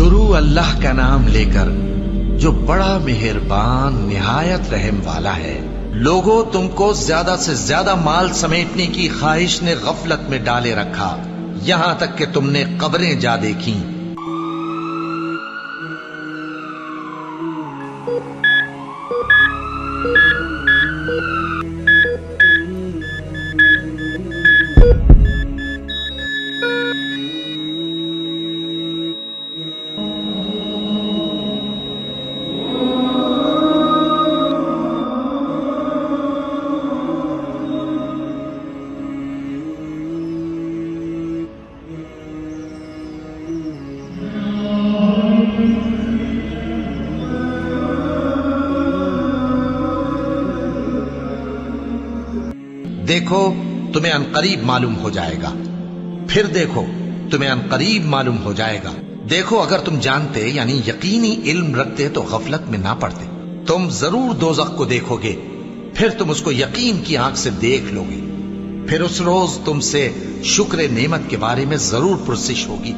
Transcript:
شروع اللہ کا نام لے کر جو بڑا مہربان نہایت رحم والا ہے۔ لوگوں، تم کو زیادہ سے زیادہ مال سمیٹنے کی خواہش نے غفلت میں ڈالے رکھا، یہاں تک کہ تم نے قبریں جا دیکھیں۔ دیکھو تمہیں عنقریب معلوم ہو جائے گا، پھر دیکھو تمہیں عنقریب معلوم ہو جائے گا۔ دیکھو اگر تم جانتے یعنی یقینی علم رکھتے تو غفلت میں نہ پڑتے۔ تم ضرور دوزخ کو دیکھو گے، پھر تم اس کو یقین کی آنکھ سے دیکھ لو گے، پھر اس روز تم سے شکر نعمت کے بارے میں ضرور پرسش ہوگی۔